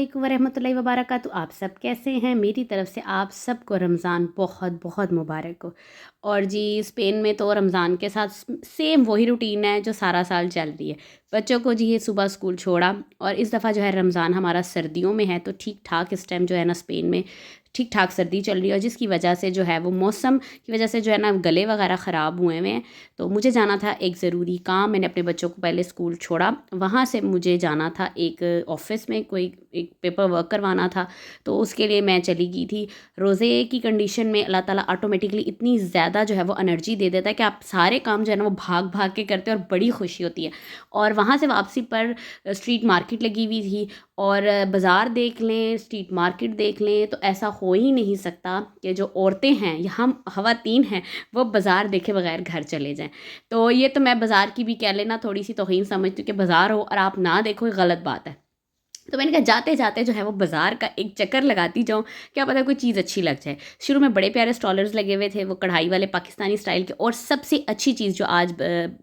वालेकुम वरहमतुल्लाहि वबरकातुहू। आप सब कैसे हैं? मेरी तरफ़ से आप सबको रमज़ान बहुत बहुत मुबारक हो। और जी स्पेन में तो रमज़ान के साथ सेम वही रूटीन है जो सारा साल चल रही है। बच्चों को जी ये सुबह स्कूल छोड़ा और इस दफ़ा जो है रमज़ान हमारा सर्दियों में है, तो ठीक ठाक इस टाइम जो है ना स्पेन में ठीक ठाक सर्दी चल रही है, और जिसकी वजह से जो है वो मौसम की वजह से जो है ना गले वगैरह ख़राब हुए हुए हैं। तो मुझे जाना था एक ज़रूरी काम, मैंने अपने बच्चों को पहले स्कूल छोड़ा, वहाँ से मुझे जाना था एक ऑफ़िस में, कोई एक पेपर वर्क करवाना था, तो उसके लिए मैं चली गई थी। रोज़े की कंडीशन में अल्लाह ताला ऑटोमेटिकली इतनी ज़्यादा जो है वो एनर्जी दे देता है कि आप सारे काम जो है ना वो भाग भाग के करते हैं और बड़ी खुशी होती है। और वहाँ से वापसी पर स्ट्रीट मार्केट लगी हुई थी, और बाज़ार देख लें, स्ट्रीट मार्केट देख लें, तो ऐसा हो ही नहीं सकता कि जो औरतें हैं या हम ख़वातीन हैं वो बाज़ार देखे बगैर घर चले जाएँ। तो ये तो मैं बाज़ार की भी कह लेना थोड़ी सी तौहीन समझती हूँ कि बाज़ार हो और आप ना देखो, ये गलत बात है। तो मैंने कहा जाते जाते जो है वो बाज़ार का एक चक्कर लगाती जाऊँ, क्या पता कोई चीज़ अच्छी लग जाए। शुरू में बड़े प्यारे स्टॉलर्स लगे हुए थे, वो कढ़ाई वाले पाकिस्तानी स्टाइल के, और सबसे अच्छी चीज़ जो आज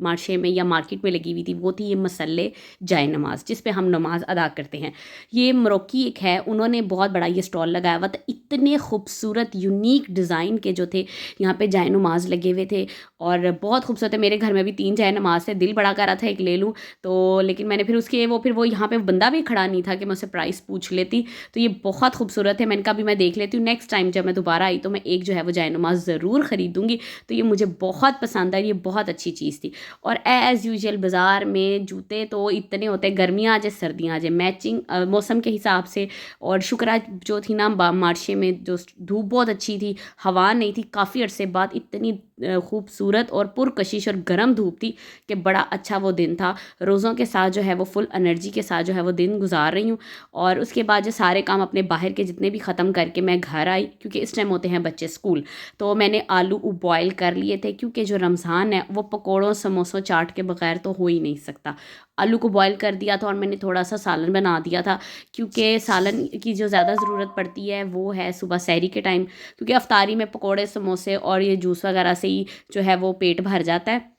मार्शे में या मार्केट में लगी हुई थी वो थी ये मसल्ले जाए नमाज, जिस पे हम नमाज अदा करते हैं। ये मोरक्की एक है, उन्होंने बहुत बड़ा ये स्टॉल लगाया हुआ था। इतने खूबसूरत यूनिक डिज़ाइन के जो थे यहाँ पे जाए नमाज लगे हुए थे, और बहुत खूबसूरत है। मेरे घर में भी 3 जाए नमाज थे, दिल बड़ा कर रहा था एक ले लूँ, तो लेकिन मैंने फिर उसके फिर वो यहाँ पे बंदा भी खड़ा नहीं था कि मैं उससे प्राइस पूछ लेती। तो ये बहुत खूबसूरत है, मैंने कहा अभी मैं देख लेती हूँ, नेक्स्ट टाइम जब मैं दोबारा आई तो मैं एक जो है वो जाए नमाज ज़रूर ख़रीदूँगी। तो ये मुझे बहुत पसंद आई, ये बहुत अच्छी चीज़ थी। और एज़ यूजुअल बाज़ार में जूते तो इतने होते हैं, गर्मियाँ आ जाए सर्दियाँ आ जाए, मैचिंग मौसम के हिसाब से। और शुक्र आज जो थी ना मार्चे में जो धूप बहुत अच्छी थी, हवा नहीं थी, काफ़ी अरसे बाद इतनी खूबसूरत और पुरकशिश और गर्म धूप थी कि बड़ा अच्छा वो दिन था। रोज़ों के साथ जो है वो फुल एनर्जी के साथ जो है वो दिन गुजार रही हूँ। और उसके बाद जो सारे काम अपने बाहर के जितने भी ख़त्म करके मैं घर आई, क्योंकि इस टाइम होते हैं बच्चे स्कूल, तो मैंने आलू बॉयल कर लिए थे, क्योंकि जो रमज़ान है वो पकौड़ों समोसों चाट के बगैर तो हो ही नहीं सकता। आलू को बॉयल कर दिया था और मैंने थोड़ा सा सालन बना दिया था, क्योंकि सालन की जो ज़्यादा ज़रूरत पड़ती है वो है सुबह सहरी के टाइम, क्योंकि अफ्तारी में पकौड़े समोसे और ये जूस वगैरह से ही जो है वो पेट भर जाता है।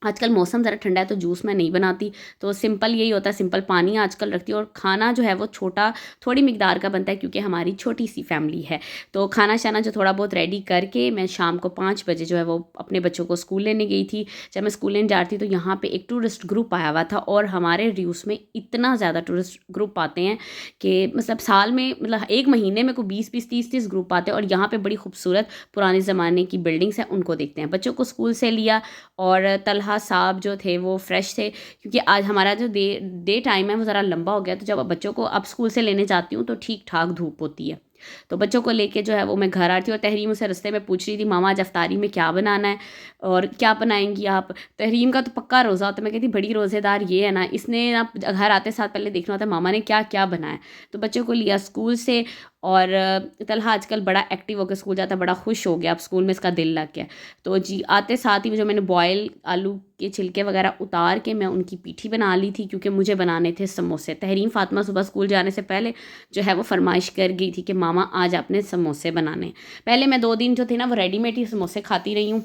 आजकल मौसम ज़रा ठंडा है तो जूस मैं नहीं बनाती, तो सिंपल यही होता है, सिंपल पानी आजकल रखती हूँ। और खाना जो है वो छोटा थोड़ी मिकदार का बनता है, क्योंकि हमारी छोटी सी फैमिली है। तो खाना शाना जो थोड़ा बहुत रेडी करके मैं शाम को 5 बजे जो है वो अपने बच्चों को स्कूल लेने गई थी। जब मैं स्कूल लेने जाती तो यहाँ पे एक टूरिस्ट ग्रुप आया हुआ था, और हमारे रियूस में इतना ज़्यादा टूरिस्ट ग्रुप आते हैं कि मतलब साल में, मतलब एक महीने में कोई 20-20 30-30 ग्रुप आते हैं। और यहाँ पर बड़ी खूबसूरत पुराने ज़माने की बिल्डिंग्स हैं, उनको देखते हैं। बच्चों को स्कूल से लिया, और तलहा साहब जो थे वो फ्रेश थे, क्योंकि आज हमारा जो डे टाइम है वो ज़रा लंबा हो गया। तो जब बच्चों को अब स्कूल से लेने जाती हूँ तो ठीक ठाक धूप होती है, तो बच्चों को लेके जो है वो मैं घर आती हूँ। और तहरीम उसे रास्ते में पूछ रही थी, मामा आज अफ्तारी में क्या बनाना है और क्या बनाएंगी आप? तहरीम का तो पक्का रोज़ा होता है। मैं कहती बड़ी रोज़ेदार ये है ना, इसने ना घर आते साथ पहले देखना होता है मामा ने क्या क्या बनाया। तो बच्चों को लिया स्कूल से, और तलहा आजकल बड़ा एक्टिव होकर स्कूल जाता है, बड़ा खुश हो गया, अब स्कूल में इसका दिल लग गया। तो जी आते साथ ही जो मैंने बॉयल आलू के छिलके वगैरह उतार के मैं उनकी पीठी बना ली थी, क्योंकि मुझे बनाने थे समोसे। तहरीम फ़ातिमा सुबह स्कूल जाने से पहले जो है वो फरमाइश कर गई थी कि मामा आज आपने समोसे बनाने। पहले मैं 2 दिन जो थे ना वो रेडीमेड ही समोसे खाती रही हूँ,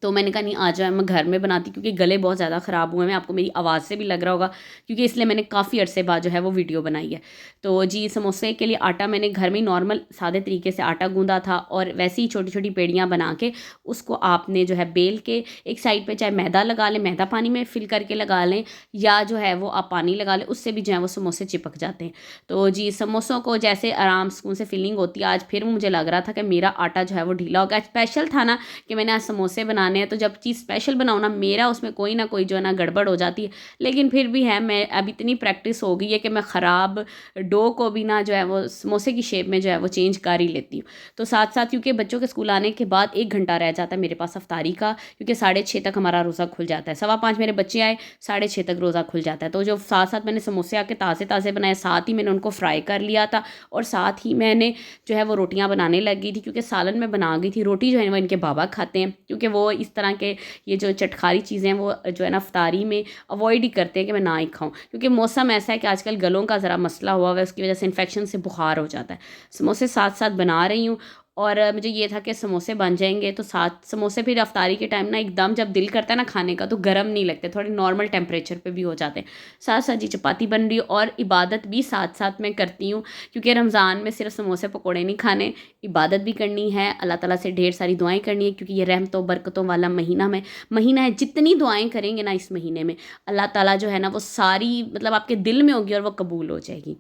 तो मैंने कहा नहीं आज मैं घर में बनाती, क्योंकि गले बहुत ज़्यादा ख़राब हुए हैं, आपको मेरी आवाज़ से भी लग रहा होगा, क्योंकि इसलिए मैंने काफ़ी अरसे बाद जो है वो वीडियो बनाई है। तो जी समोसे के लिए आटा मैंने घर में नॉर्मल सादे तरीके से आटा गूंदा था, और वैसे ही छोटी छोटी पेड़ियाँ बना के उसको आपने जो है बेल के एक साइड पे चाहे मैदा लगा लें, मैदा पानी में फिल करके लगा लें, या जो है वो आप पानी लगा लें, उससे भी जो है वो समोसे चिपक जाते हैं। तो जी समोसों को जैसे आराम सुकून से फिलिंग होती है, आज फिर मुझे लग रहा था कि मेरा आटा जो है वो ढीला हो गया। स्पेशल था ना कि मैंने आज समोसे बनाने हैं, तो जब चीज़ स्पेशल बनाओ ना, मेरा उसमें कोई ना कोई जो है ना गड़बड़ हो जाती है। लेकिन फिर भी है, मैं अब इतनी प्रैक्टिस हो गई है कि मैं ख़राब डो को भी ना जो है वो समोसे की शेप में जो है वो चेंज कर ही लेती हूँ। तो साथ साथ क्योंकि बच्चों के स्कूल आने के बाद 1 घंटा रह जाता है मेरे पास अफ्तारी का, क्योंकि 6:30 तक हमारा रोज़ा खुल जाता है। 5:15 मेरे बच्चे आए, 6:30 तक रोज़ा खुल जाता है। तो जो साथ साथ मैंने समोसे आके ताज़े ताज़े बनाए, साथ ही मैंने उनको फ्राई कर लिया था, और साथ ही मैंने जो है वो रोटियाँ बनाने लग गई थी, क्योंकि सालन में बना गई थी। रोटी जो है वो इनके बाबा खाते हैं, क्योंकि वो इस तरह के ये जो चटखारी चीज़ें हैं वो जो है ना अफ्तारी में अवॉइड ही करते हैं कि मैं ना ही खाऊं, क्योंकि मौसम ऐसा है कि आजकल गलों का ज़रा मसला हुआ है, उसकी वजह से इन्फेक्शन से बुखार हो जाता है। समोसे साथ साथ बना रही हूँ, और मुझे ये था कि समोसे बन जाएंगे, तो साथ समोसे फिर अफ्तारी के टाइम ना एकदम जब दिल करता है ना खाने का तो गर्म नहीं लगते, थोड़े नॉर्मल टेम्परेचर पे भी हो जाते हैं। साथ साथ जी चपाती बन रही है और इबादत भी साथ साथ मैं करती हूँ, क्योंकि रमज़ान में सिर्फ समोसे पकौड़े नहीं खाने, इबादत भी करनी है, अल्लाह ताला से ढेर सारी दुआएं करनी है, क्योंकि ये रहमतों बरकतों वाला महीना है। जितनी दुआएं करेंगे ना इस महीने में, अल्लाह ताला जो है ना वो सारी मतलब आपके दिल में होगी और वो कबूल हो जाएगी।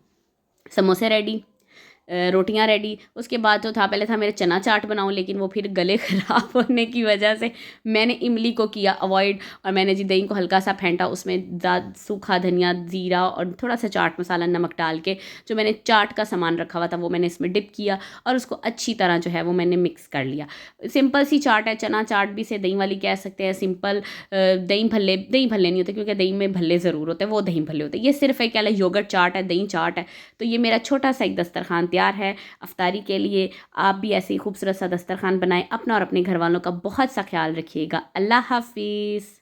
समोसे रेडी, रोटियां रेडी। उसके बाद जो था, पहले था मेरे चना चाट बनाऊं, लेकिन वो फिर गले ख़राब होने की वजह से मैंने इमली को किया अवॉइड, और मैंने जी दही को हल्का सा फेंटा, उसमें सूखा धनिया, ज़ीरा और थोड़ा सा चाट मसाला, नमक डाल के जो मैंने चाट का सामान रखा हुआ था वो मैंने इसमें डिप किया और उसको अच्छी तरह जो है वो मैंने मिक्स कर लिया। सिंपल सी चाट है, चना चाट भी से दही वाली कह सकते हैं, सिंपल। दही भल्ले नहीं होते, क्योंकि दही में भल्ले ज़रूर होते हैं, वो दही भल्ले होते हैं। ये सिर्फ एक योगर्ट चाट है, दही चाट है। तो ये मेरा छोटा सा एक दस्तरखान तैयार है अफ्तारी के लिए। आप भी ऐसे ही खूबसूरत सा दस्तरखान बनाएं। अपना और अपने घर वालों का बहुत सा ख्याल रखिएगा। अल्लाह हाफिज़।